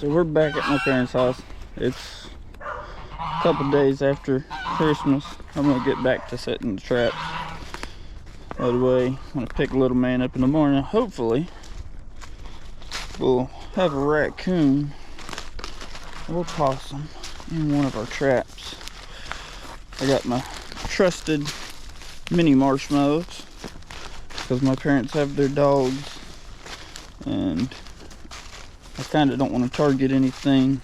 So we're back at my parents' house. It's a couple days after Christmas. I'm gonna get back to setting the traps. By the way, I'm gonna pick a little man up in the morning. Hopefully, we'll have a raccoon or possum in one of our traps. I got my trusted mini marshmallows because my parents have their dogs, and I kind of don't want to target anything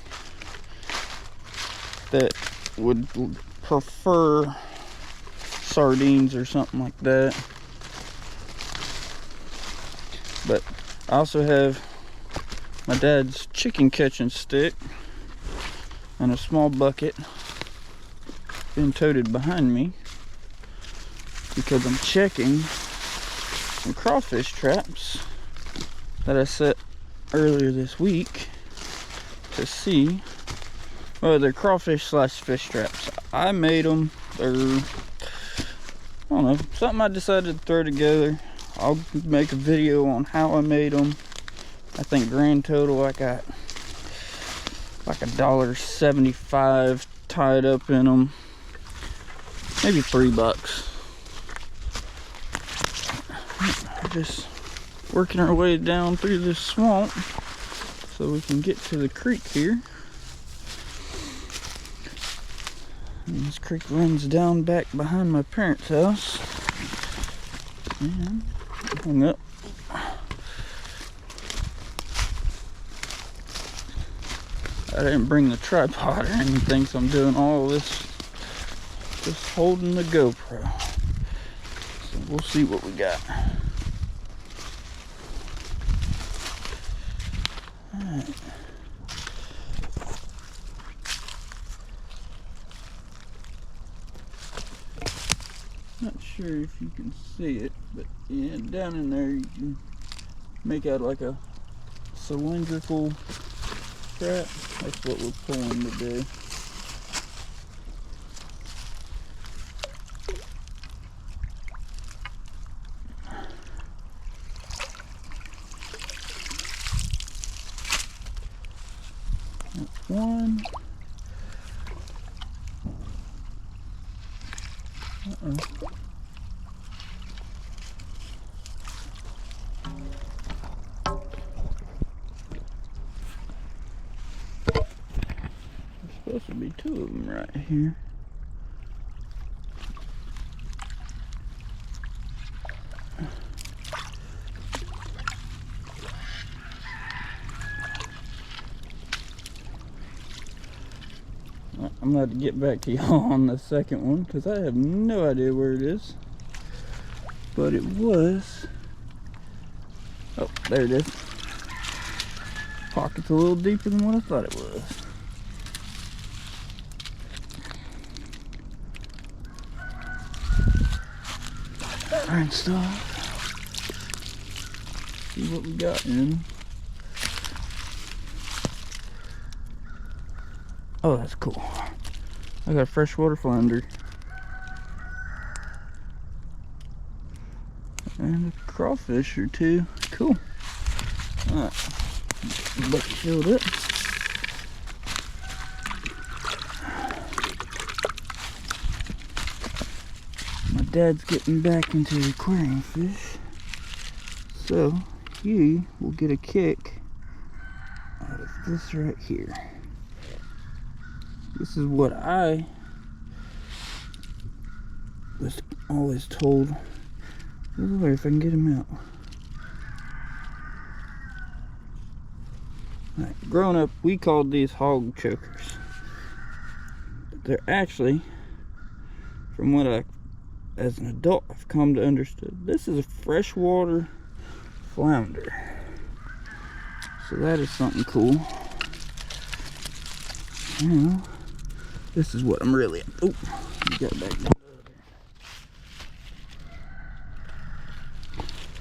that would prefer sardines or something like that. But I also have my dad's chicken catching stick and a small bucket being toted behind me because I'm checking some crawfish traps that I set earlier this week to see. Well, they're crawfish slash fish traps. I made them. They're, I don't know, something I decided to throw together. I'll make a video on how I made them. I think grand total I got like $1.75 tied up in them. Maybe $3. Just working our way down through this swamp so we can get to the creek here. And this creek runs down back behind my parents' house. And hung up. I didn't bring the tripod or anything, so I'm doing all this just holding the GoPro. So we'll see what we got. Alright. Not sure if you can see it, but yeah, down in there you can make out like a cylindrical trap. That's what we're pulling today. That's one. There's supposed to be two of them right here. I'm going to have to get back to y'all on the second one because I have no idea where it is. But it was... Oh, there it is. Pocket's a little deeper than what I thought it was. Alright, stuff. See what we got in. Oh, that's cool. I got a freshwater flounder. And a crawfish or two. Cool. Alright. Bucket filled up. My dad's getting back into the aquarium fish, so he will get a kick out of this right here. This is what I was always told. Look if I can get him out. Right, growing up, we called these hog chokers. But they're actually, from what I, as an adult, I've come to understand, this is a freshwater flounder. So that is something cool. Now, this is what I'm really, oh, you got back down.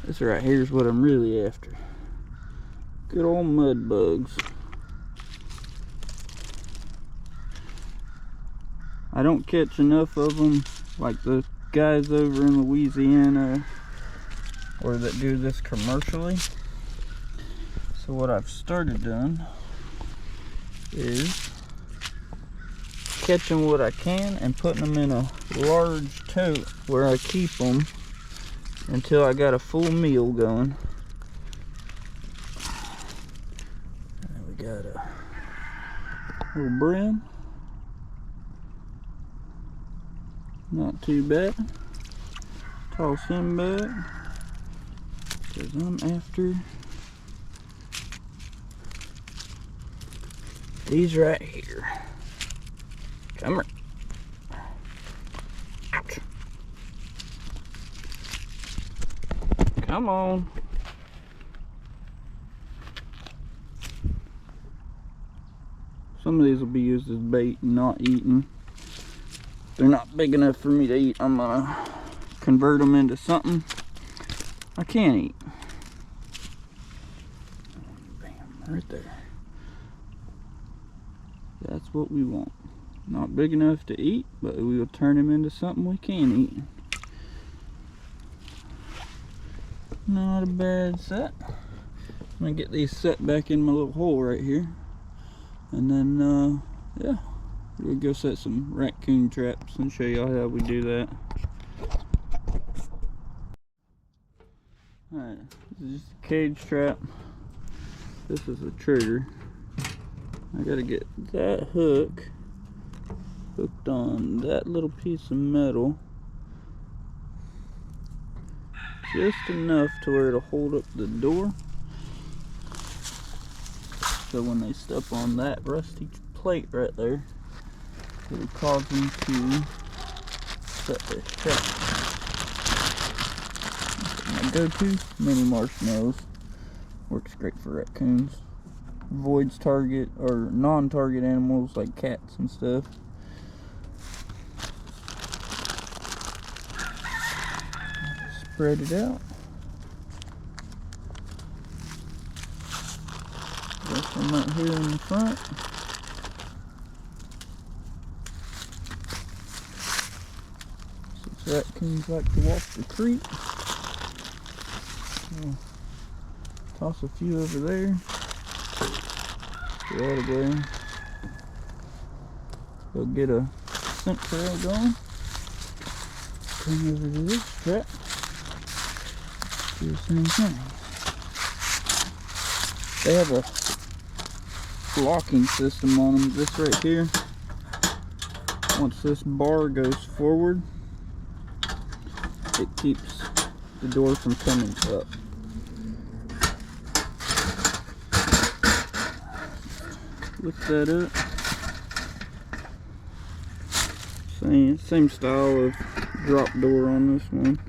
This right here is what I'm really after. Good old mud bugs. I don't catch enough of them like the guys over in Louisiana or that do this commercially. So what I've started doing is catching what I can and putting them in a large tote where I keep them until I got a full meal going. And we got a little brim. Not too bad. Toss him back because I'm after these right here. Come here. Ouch. Come on. Some of these will be used as bait and not eaten. They're not big enough for me to eat. I'm gonna convert them into something I can eat. Bam, right there. That's what we want. Not big enough to eat, but we will turn them into something we can eat. Not a bad set. I'm gonna get these set back in my little hole right here. And then, yeah, we'll go set some raccoon traps and show y'all how we do that. Alright, this is just a cage trap. This is a trigger. I gotta get that hook hooked on that little piece of metal just enough to where it'll hold up the door, so when they step on that rusty plate right there, it'll cause them to set their trap. My go-to, mini marshmallows. Works great for raccoons. Avoids target or non-target animals like cats and stuff. Spread it out. This one right here in the front. Since raccoons like to walk the creek, I'll toss a few over there. Get out of there. Go get a scent trail going. Come over to this trap. Do the same thing. They have a locking system on them. This right here. Once this bar goes forward, it keeps the door from coming up. Lift that up. Same style of drop door on this one.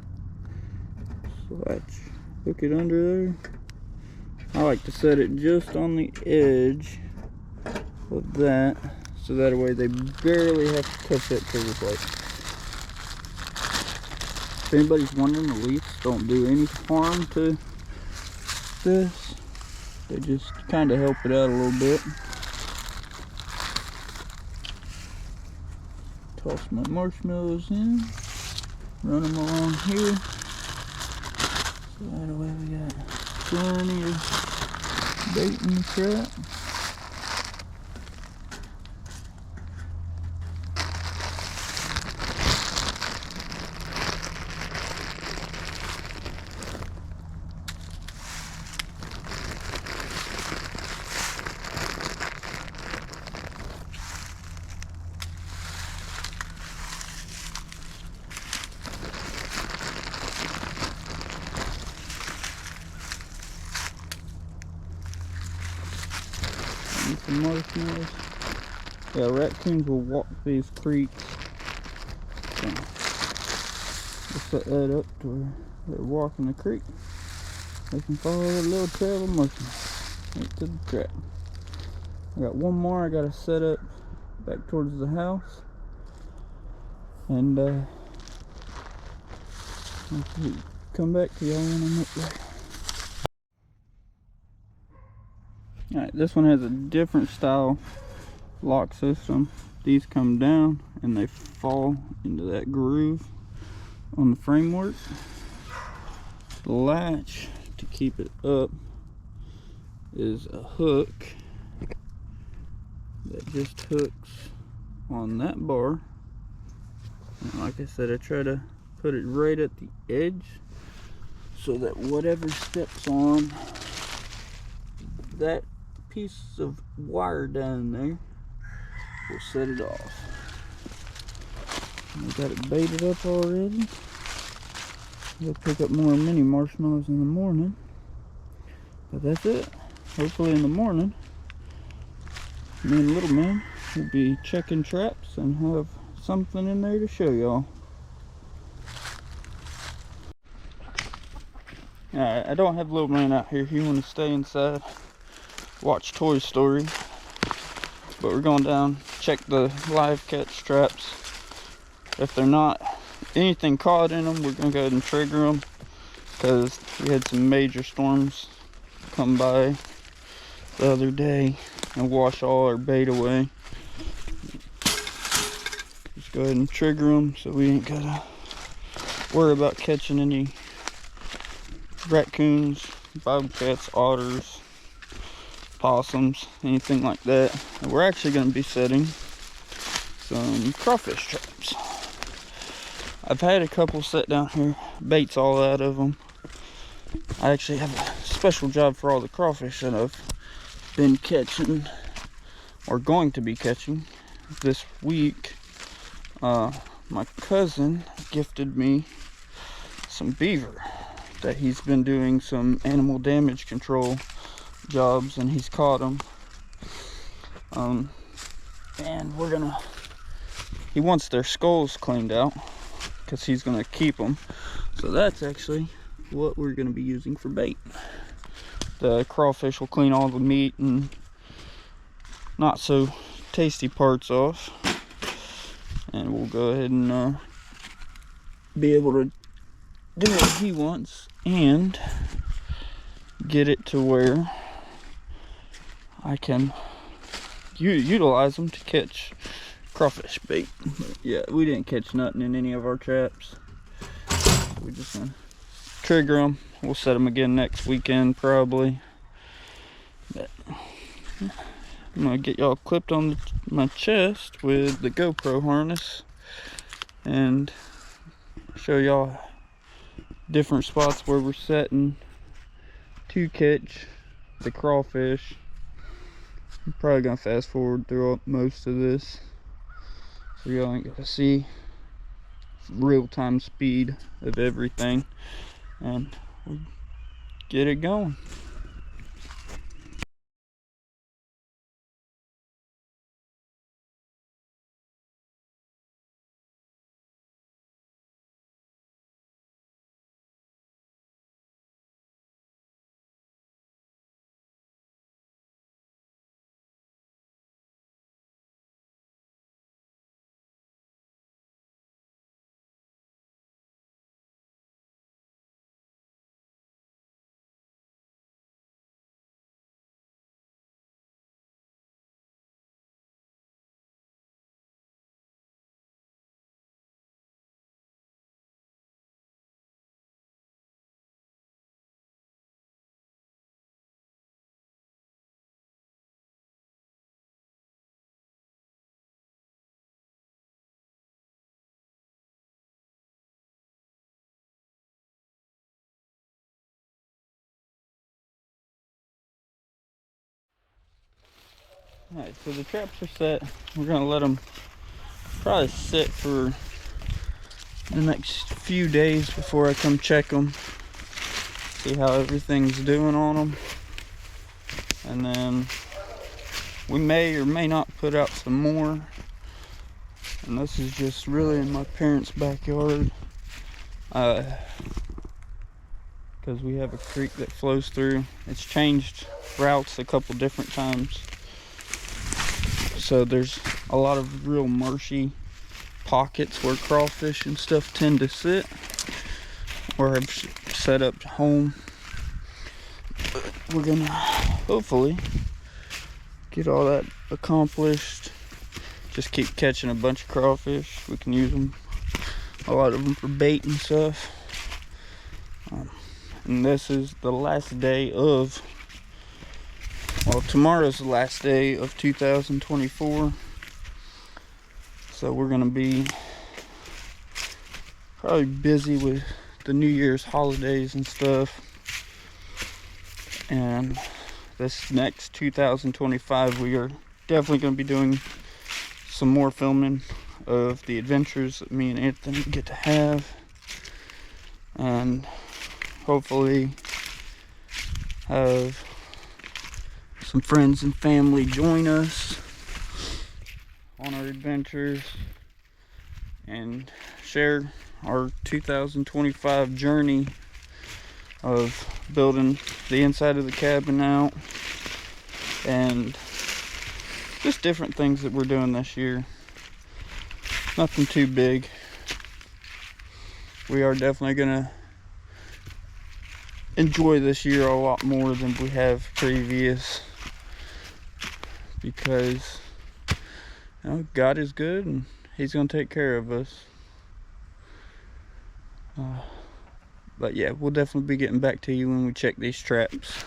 Latch, hook it under there. I like to set it just on the edge of that, so that way they barely have to touch that trigger plate. If anybody's wondering, the leaves don't do any harm to this. They just kind of help it out a little bit. Toss my marshmallows in, run them along here. So that way we got plenty of bait in the trap. Some marshmallows. Yeah, raccoons will walk these creeks. So we'll set that up to where they're walking the creek. They can follow a little trail of marshmallows right to the trap. I got one more I gotta set up back towards the house. And I'll come back to y'all when I'm up there. Alright, this one has a different style lock system. These come down and they fall into that groove on the framework. The latch to keep it up is a hook that just hooks on that bar. And like I said, I try to put it right at the edge so that whatever steps on that piece of wire down there will set it off. I got it baited up already. We'll pick up more mini marshmallows in the morning. But that's it. Hopefully in the morning, me and little man will be checking traps and have something in there to show y'all. Alright, I don't have little man out here. He wants to stay inside, watch Toy Story. But we're going down, check the live catch traps. If they're not anything caught in them, we're going to go ahead and trigger them, because we had some major storms come by the other day and wash all our bait away. Just go ahead and trigger them so we ain't got to worry about catching any raccoons, bobcats, otters, possums, anything like that. And we're actually going to be setting some crawfish traps. I've had a couple set down here, baits all out of them. I actually have a special job for all the crawfish that I've been catching, or going to be catching this week. My cousin gifted me some beaver that he's been doing some animal damage control jobs, and he's caught them. And he wants their skulls cleaned out, because he's gonna keep them. So that's actually what we're gonna be using for bait. The crawfish will clean all the meat and not so tasty parts off, and we'll go ahead and be able to do what he wants and get it to where I can utilize them to catch crawfish bait. But yeah, we didn't catch nothing in any of our traps. We're just gonna trigger them. We'll set them again next weekend probably. But I'm gonna get y'all clipped on my chest with the GoPro harness and show y'all different spots where we're setting to catch the crawfish. I'm probably gonna fast forward through most of this so y'all ain't gonna see real-time speed of everything, and we'll get it going. Alright, so the traps are set. We're gonna let them probably sit for the next few days before I come check them, see how everything's doing on them, and then we may or may not put out some more. And this is just really in my parents' backyard, because we have a creek that flows through. It's changed routes a couple different times, so there's a lot of real marshy pockets where crawfish and stuff tend to sit, where I've set up home. But we're gonna hopefully get all that accomplished. Just keep catching a bunch of crawfish. We can use them, a lot of them, for bait and stuff. And this is the last day of Well, tomorrow's the last day of 2024, so we're gonna be probably busy with the New Year's holidays and stuff. And this next 2025, we are definitely going to be doing some more filming of the adventures that me and Anthony get to have, and hopefully have some friends and family join us on our adventures and share our 2025 journey of building the inside of the cabin out, and just different things that we're doing this year. Nothing too big. We are definitely gonna enjoy this year a lot more than we have previous, because you know, God is good and He's gonna take care of us. But yeah, we'll definitely be getting back to you when we check these traps.